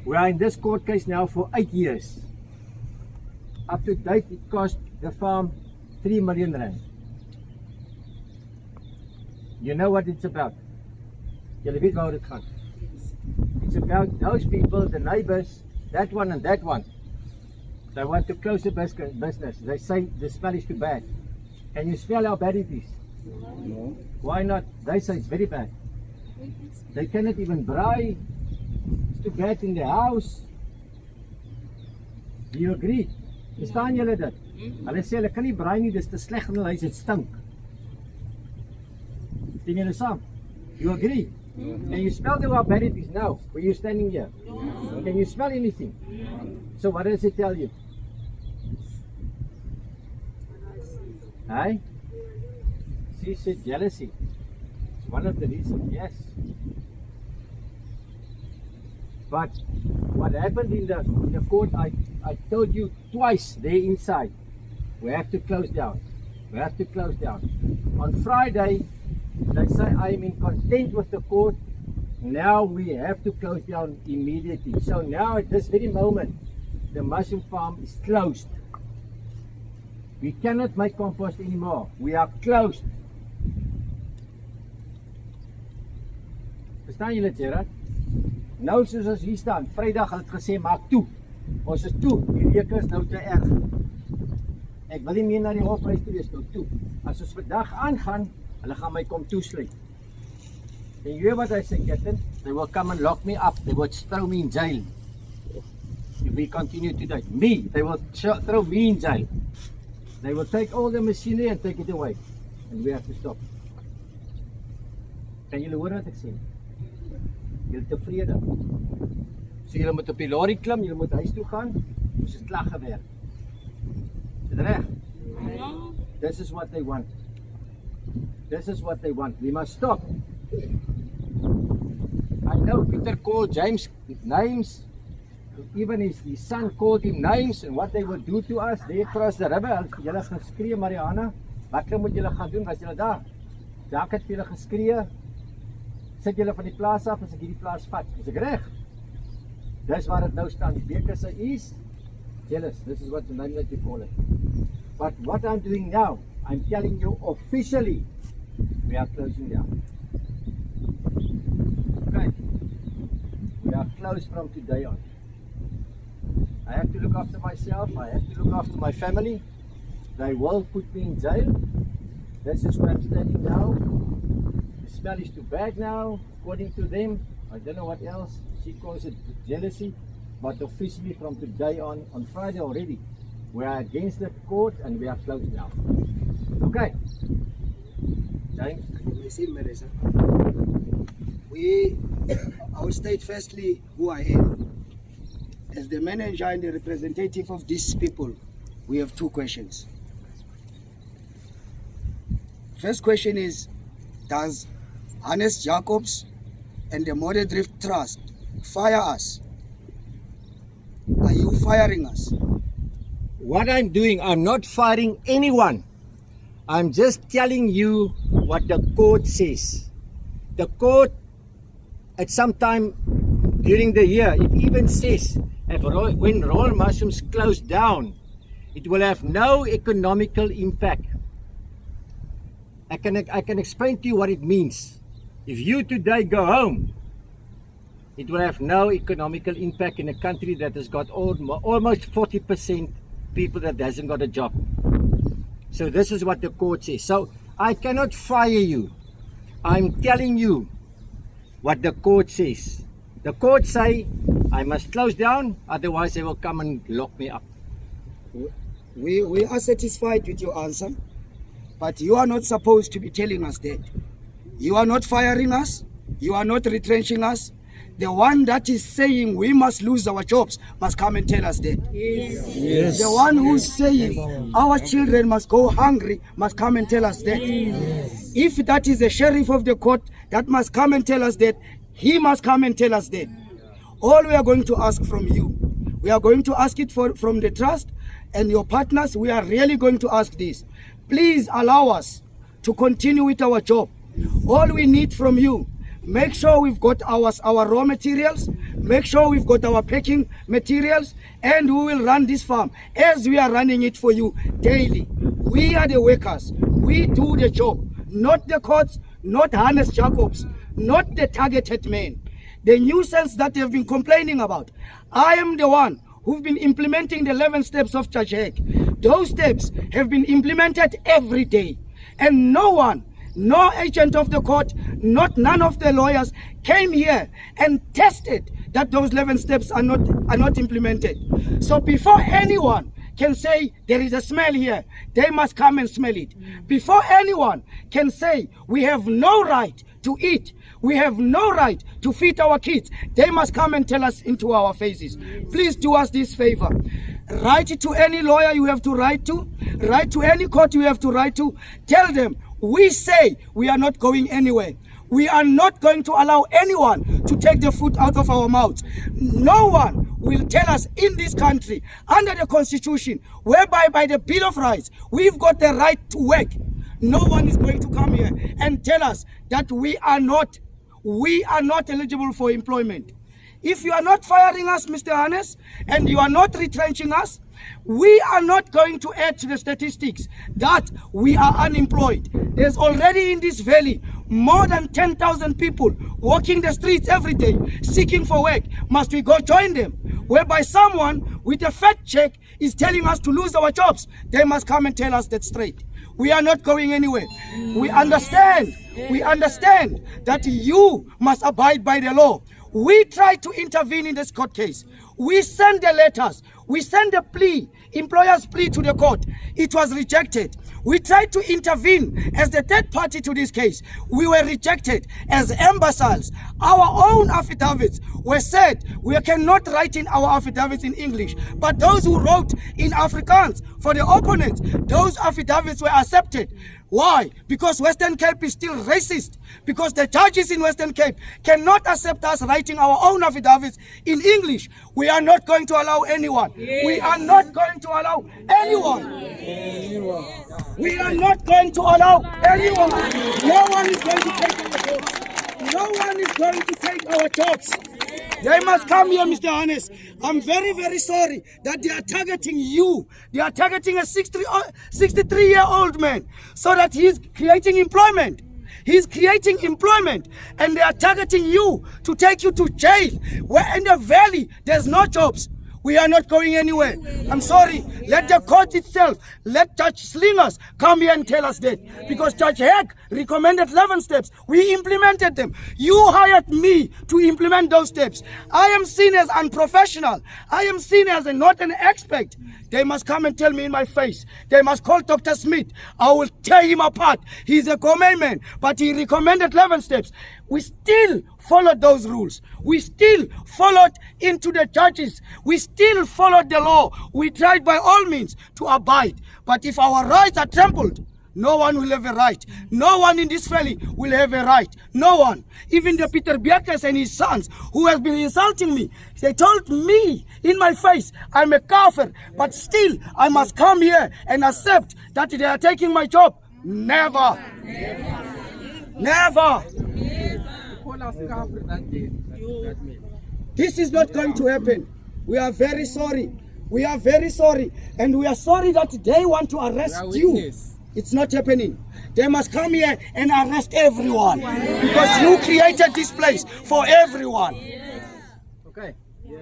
We are in this court case now for 8 years. Up to date, it cost the farm 3 million rand. You know what it's about. Julle weet waar dit gaan. It's about those people, the neighbors, that one and that one. They want to close the business. They say the smell is too bad. Can you smell how bad it is? No. Why not? They say it's very bad. They cannot even braai. It's too bad in the house. Do you agree? Verstaan julle dit? Hulle sê hulle kan nie braai nie, dis te sleg in hulle huis, dit stink. Sien julle saam? You agree? Can you smell how bad it is now, when you're standing here? Can you smell anything? So what does it tell you? Hey? She said jealousy. It's one of the reasons, yes. But what happened in the court, I told you twice there inside, we have to close down. We have to close down. On Friday, they say I am in contempt with the court. Now we have to close down immediately. So now at this very moment, the mushroom farm is closed. We cannot make compost anymore. We are closed. Verstaan julle, Gerard? Nou soos ons hier staan, Vrydag het gesê maak toe. Ons is toe. Die week is nou te erg. Ek wil nie meer na die hofhuis toe wees nou toe. As ons vandag aangaan, hulle gaan my kom toesluit. And you hear what I say, Captain? They will come and lock me up. They will throw me in jail. If we continue today. Me, they will throw me in jail. They will take all the machinery and take it away. And we have to stop. Kan julle hoor wat ek sê? Julle tevrede. So julle moet op die lorry klim, julle moet huis toe gaan. Ons is klaar gewerk. Is dit reg? This is what they want. This is what they want. We must stop. I know Peter called James names. Even his son called him names, and what they will do to us there across the river. Julle gaan skree, Mariana. Wat moet julle gaan doen as julle daar? Jacques het vir julle geskree. Sit julle van die plaas af as ek hierdie plaas vat. Is ek reg? Dis waar dit nou staan. Die beker se is jealous. This is what the name that you call it. But what I'm doing now, I'm telling you officially, we are closing down. Okay. We are closed from today on. I have to look after myself. I have to look after my family. They will put me in jail. This is where I'm standing now. The smell is too bad now, according to them. I don't know what else. She calls it jealousy. But officially from today on Friday already, we are against the court and we are closed now. Okay. James? I will state firstly who I am. As the manager and the representative of these people, we have two questions. First question is, does Hannes Jacobs and the Modern Drift Trust fire us? Are you firing us? What I'm doing, I'm not firing anyone. I'm just telling you what the court says. The court, at some time during the year, it even says when Royal Mushrooms close down, it will have no economical impact. I can explain to you what it means. If you today go home, it will have no economical impact in a country that has got almost 40% people that hasn't got a job. So this is what the court says. So I cannot fire you. I'm telling you what the court says. The court say I must close down, otherwise they will come and lock me up. We are satisfied with your answer, but you are not supposed to be telling us that. You are not firing us. You are not retrenching us. The one that is saying we must lose our jobs must come and tell us that. Yes. The one who's saying our children must go hungry must come and tell us that. Yes. If that is the sheriff of the court that must come and tell us that, he must come and tell us that. All we are going to ask from you, we are going to ask it from the trust and your partners. We are really going to ask this. Please allow us to continue with our job. All we need from you, make sure we've got our raw materials, Make sure we've got our packing materials, and we will run this farm as we are running it for you daily. We are the workers. We do the job, not the courts, not Hannes Jacobs, not the targeted men. The nuisance that they've been complaining about, I am the one who've been implementing the 11 steps of Judge Hag. Those steps have been implemented every day, and no one, no agent of the court, none of the lawyers came here and tested that those 11 steps are not implemented. So before anyone can say there is a smell here, they must come and smell it. Before anyone can say we have no right to eat, we have no right to feed our kids, they must come and tell us into our faces. Please do us this favor. Write to any lawyer you have to write to any court you have to write to. Tell them, we say we are not going anywhere. We are not going to allow anyone to take the food out of our mouths. No one will tell us in this country, under the Constitution, whereby by the Bill of Rights, we've got the right to work. No one is going to come here and tell us that we are not eligible for employment. If you are not firing us, Mr. Hannes, and you are not retrenching us, we are not going to add to the statistics that we are unemployed. There's already in this valley more than 10,000 people walking the streets every day seeking for work. Must we go join them? Whereby someone with a fat check is telling us to lose our jobs. They must come and tell us that straight. We are not going anywhere. We understand that you must abide by the law. We tried to intervene in this court case. We sent the letters. We sent the plea, employer's plea to the court. It was rejected. We tried to intervene as the third party to this case. We were rejected as imbeciles. Our own affidavits were said we cannot write in our affidavits in English. But those who wrote in Afrikaans for the opponents, those affidavits were accepted. Why? Because Western Cape is still racist. Because the judges in Western Cape cannot accept us writing our own affidavits in English. We are not going to allow anyone. Yes. We are not going to allow anyone. We are not going to allow anyone. No one is going to take our jobs. No one is going to take our jobs. They must come here, Mr. Hannes. I'm very, very sorry that they are targeting you. They are targeting a 63-year-old man so that he's creating employment. He's creating employment, and they are targeting you to take you to jail. Where in the valley, there's no jobs. We are not going anywhere. I'm sorry. Let the court itself, let Judge Slingers come here and tell us that. Because Judge Hag recommended 11 steps. We implemented them. You hired me to implement those steps. I am seen as unprofessional. I am seen as not an expert. They must come and tell me in my face. They must call Dr. Smith. I will tear him apart. He's a gourmet man, but he recommended 11 steps. We still followed those rules. We still followed into the judges. We still followed the law. We tried by all means to abide. But if our rights are trampled, no one will have a right. No one in this valley will have a right. No one. Even the Peter Bjerkes and his sons who have been insulting me, they told me in my face, I'm a kafir, but still I must come here and accept that they are taking my job. Never. Never. This is not going to happen. We are very sorry. We are very sorry. And we are sorry that they want to arrest you. It's not happening. They must come here and arrest everyone. Because you created this place for everyone. Okay. Yeah.